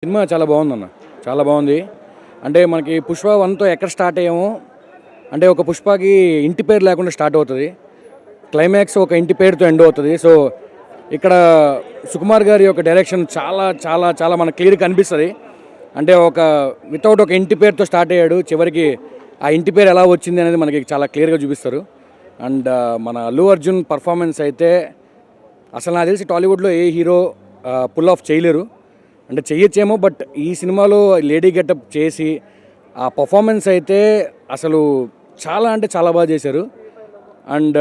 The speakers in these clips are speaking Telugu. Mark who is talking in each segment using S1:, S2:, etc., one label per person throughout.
S1: సినిమా చాలా బాగుందన్న, చాలా బాగుంది. అంటే మనకి పుష్ప 1తో ఎక్కడ స్టార్ట్ అయ్యామో, అంటే ఒక పుష్పకి ఇంటి పేరు లేకుండా స్టార్ట్ అవుతుంది, క్లైమాక్స్ ఒక ఇంటి పేరుతో ఎండ్ అవుతుంది. సో ఇక్కడ సుకుమార్ గారి యొక్క డైరెక్షన్ చాలా చాలా చాలా మనకు క్లియర్గా కనిపిస్తుంది. అంటే ఒక వితౌట్ ఒక ఇంటి పేరుతో స్టార్ట్ అయ్యాడు, చివరికి ఆ ఇంటి పేరు ఎలా వచ్చింది అనేది మనకి చాలా క్లియర్గా చూపిస్తారు. అండ్ మన అల్లు అర్జున్ పర్ఫార్మెన్స్ అయితే అసలు నాకు తెలిసి టాలీవుడ్లో ఏ హీరో పుల్ ఆఫ్ చేయలేరు. అంటే చెయ్యొచ్చేమో, బట్ ఈ సినిమాలో లేడీ గెటప్ చేసి ఆ పర్ఫార్మెన్స్ అయితే అసలు చాలా అంటే చాలా బాగా చేశారు. అండ్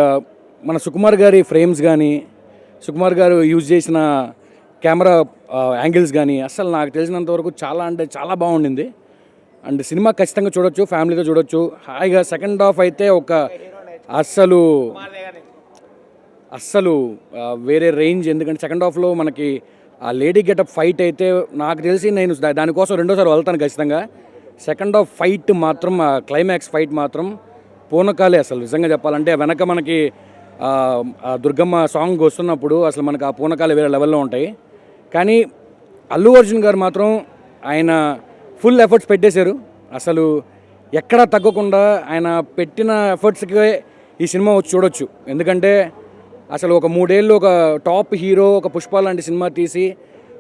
S1: మన సుకుమార్ గారి ఫ్రేమ్స్ కానీ, సుకుమార్ గారు యూజ్ చేసిన కెమెరా యాంగిల్స్ కానీ అసలు నాకు తెలిసినంత వరకు చాలా అంటే చాలా బాగుండింది. అండ్ సినిమా ఖచ్చితంగా చూడొచ్చు, ఫ్యామిలీతో చూడొచ్చు హాయిగా. సెకండ్ హాఫ్ అయితే ఒక అస్సలు అస్సలు వేరే రేంజ్. ఎందుకంటే సెకండ్ హాఫ్లో మనకి ఆ లేడీ గెటప్ ఫైట్ అయితే నాకు తెలిసి నేను దానికోసం రెండోసారి వెళ్తాను ఖచ్చితంగా. సెకండ్ హాఫ్ ఫైట్ మాత్రం, ఆ క్లైమాక్స్ ఫైట్ మాత్రం పూనకాలే అసలు నిజంగా చెప్పాలంటే. వెనక మనకి దుర్గమ్మ సాంగ్ వస్తున్నప్పుడు అసలు మనకు ఆ పూనకాలే వేరే లెవెల్లో ఉంటాయి. కానీ అల్లు అర్జున్ గారు మాత్రం ఆయన ఫుల్ ఎఫర్ట్స్ పెట్టేశారు. అసలు ఎక్కడా తగ్గకుండా ఆయన పెట్టిన ఎఫర్ట్స్కి ఈ సినిమా వచ్చి చూడొచ్చు. ఎందుకంటే అసలు ఒక 3 ఏళ్ళు ఒక టాప్ హీరో ఒక పుష్ప లాంటి సినిమా తీసి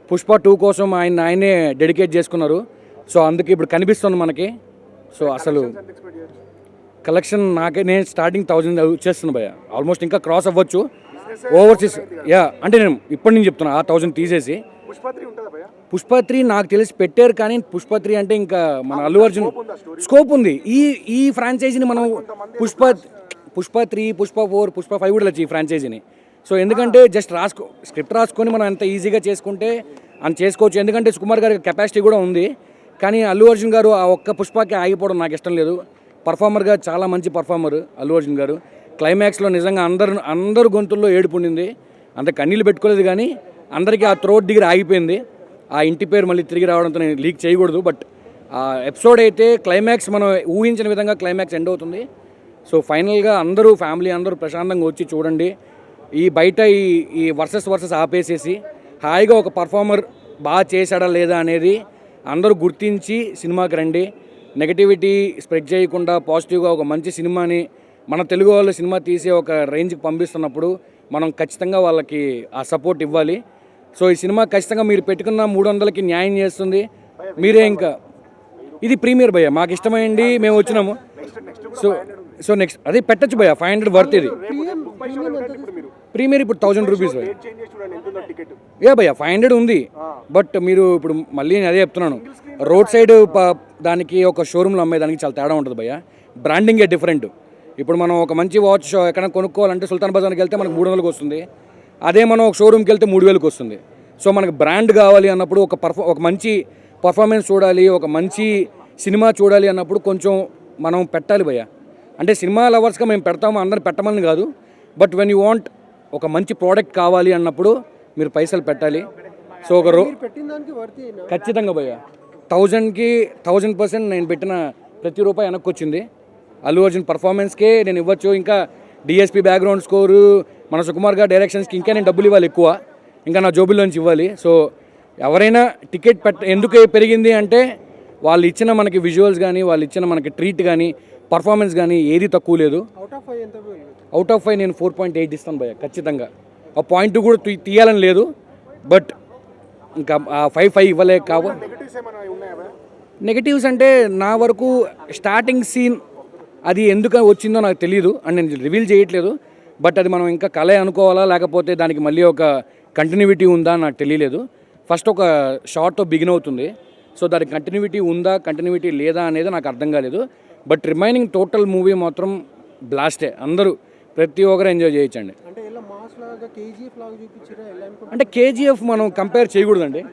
S1: పుష్ప 2 కోసం ఆయనే డెడికేట్ చేసుకున్నారు. సో అందుకే ఇప్పుడు కనిపిస్తుంది మనకి. సో అసలు కలెక్షన్ నేను స్టార్టింగ్ 1000 వచ్చేస్తుంది భయ్య, ఆల్మోస్ట్ ఇంకా క్రాస్ అవ్వచ్చు ఓవర్సీస్. అంటే నేను ఇప్పటి నుంచి చెప్తున్నా ఆ 1000 తీసేసి. పుష్ప 3 నాకు తెలిసి పెట్టారు, కానీ పుష్ప 3 అంటే ఇంకా మన అల్లు అర్జున్ స్కోప్ ఉంది. ఈ ఫ్రాంచైజీని మనం పుష్ప 3, పుష్ప 4, పుష్ప 5 కూడా వచ్చి ఈ ఫ్రాంచైజీని. సో ఎందుకంటే జస్ట్ స్క్రిప్ట్ రాసుకొని మనం ఎంత ఈజీగా చేసుకుంటే అని చేసుకోవచ్చు. ఎందుకంటే సుకుమార్ గారికి కెపాసిటీ కూడా ఉంది. కానీ అల్లు అర్జున్ గారు ఆ ఒక్క పుష్పకి ఆగిపోవడం నాకు ఇష్టం లేదు. పర్ఫార్మర్గా చాలా మంచి పర్ఫార్మర్ అల్లు అర్జున్ గారు. క్లైమాక్స్లో నిజంగా అందరు గొంతుల్లో ఏడుపు ఉండింది. అంత కన్నీళ్ళు పెట్టుకోలేదు, కానీ అందరికీ ఆ త్రోట్ దగ్గర ఆగిపోయింది. ఆ ఇంటి పేరు మళ్ళీ తిరిగి రావడంతో నేను లీక్ చేయకూడదు, బట్ ఆ ఎపిసోడ్ అయితే క్లైమాక్స్ మనం ఊహించిన విధంగా క్లైమాక్స్ ఎండ్ అవుతుంది. సో ఫైనల్గా అందరూ ఫ్యామిలీ అందరూ ప్రశాంతంగా వచ్చి చూడండి. ఈ బయట ఈ వర్సెస్ ఆపేసేసి హాయిగా ఒక పర్ఫార్మర్ బాగా చేశాడా లేదా అనేది అందరూ గుర్తించి సినిమాకి రండి. నెగటివిటీ స్ప్రెడ్ చేయకుండా పాజిటివ్గా ఒక మంచి సినిమాని మన తెలుగు వాళ్ళు సినిమా తీసి ఒక రేంజ్కి పంపిస్తున్నప్పుడు మనం ఖచ్చితంగా వాళ్ళకి ఆ సపోర్ట్ ఇవ్వాలి. సో ఈ సినిమా ఖచ్చితంగా మీరు పెట్టుకున్న 300కి న్యాయం చేస్తుంది. మీరే ఇంకా ఇది ప్రీమియర్ భయ్య, మాకు ఇష్టమైంది మేము వచ్చినాము. సో నెక్స్ట్ అదే పెట్టచ్చు భయ్య, 500 వర్త్. ఇది ప్రీమియర్ ఇప్పుడు 1000 రూపీస్ భయ్య. భయ్య 500 ఉంది, బట్ మీరు ఇప్పుడు మళ్ళీ నేను అదే చెప్తున్నాను, రోడ్ సైడ్ దానికి ఒక షోరూమ్లో అమ్మేదానికి చాలా తేడా ఉంటుంది భయ్య. బ్రాండింగే డిఫరెంట్. ఇప్పుడు మనం ఒక మంచి వాచ్ ఎక్కడైనా కొనుక్కోవాలంటే సుల్తాన్ బజార్కి వెళ్తే మనకు 300కి వస్తుంది. అదే మనం ఒక షోరూమ్కి వెళ్తే 3000కి వస్తుంది. సో మనకు బ్రాండ్ కావాలి అన్నప్పుడు ఒక మంచి పర్ఫార్మెన్స్ చూడాలి, ఒక మంచి సినిమా చూడాలి అన్నప్పుడు కొంచెం మనం పెట్టాలి భయ్య. అంటే సినిమా లవర్స్గా మేము పెడతాము, అందరు పెట్టమని కాదు, బట్ వెన్ యూ వాంట్ ఒక మంచి ప్రోడక్ట్ కావాలి అన్నప్పుడు మీరు పైసలు పెట్టాలి. సో ఖచ్చితంగా భయ్య 1000కి 1000% నేను పెట్టిన ప్రతి రూపాయి వెనక్కి వచ్చింది. అల్లు అర్జున్ పర్ఫార్మెన్స్కే నేను ఇవ్వచ్చు. ఇంకా డిఎస్పీ బ్యాక్గ్రౌండ్ స్కోరు, మన సుకుమార్ గారి డైరెక్షన్స్కి ఇంకా నేను డబ్బులు ఇవ్వాలి ఎక్కువ, ఇంకా నా జోబుల్లోంచి ఇవ్వాలి. సో ఎవరైనా టికెట్ ఎందుకు పెరిగింది అంటే వాళ్ళు ఇచ్చిన మనకి విజువల్స్ కానీ, వాళ్ళు ఇచ్చిన మనకి ట్రీట్ కానీ, పర్ఫార్మెన్స్ కానీ ఏది తక్కువ లేదు. అవుట్ ఆఫ్ 5 నేను 4.8 ఇస్తాను భయ్య ఖచ్చితంగా. ఆ పాయింట్ కూడా తీయాలని లేదు, బట్ ఇంకా 5 ఇవ్వలేక కావు. నెగటివ్స్ అంటే నా వరకు స్టార్టింగ్ సీన్ అది ఎందుకు వచ్చిందో నాకు తెలియదు, అండ్ నేను రివీల్ చేయట్లేదు. బట్ అది మనం ఇంకా కళ అనుకోవాలా, లేకపోతే దానికి మళ్ళీ ఒక కంటిన్యూటీ ఉందా నాకు తెలియలేదు. ఫస్ట్ ఒక షార్ట్తో బిగిన్ అవుతుంది. సో దానికి కంటిన్యూటీ ఉందా, కంటిన్యూటీ లేదా అనేది నాకు అర్థం కాలేదు. బట్ రిమైనింగ్ టోటల్ మూవీ మాత్రం బ్లాస్టే. అందరూ ప్రతి ఒక్కరు ఎంజాయ్ చేయొచ్చండి. అంటే కేజీఎఫ్ మనం కంపేర్ చేయకూడదండి.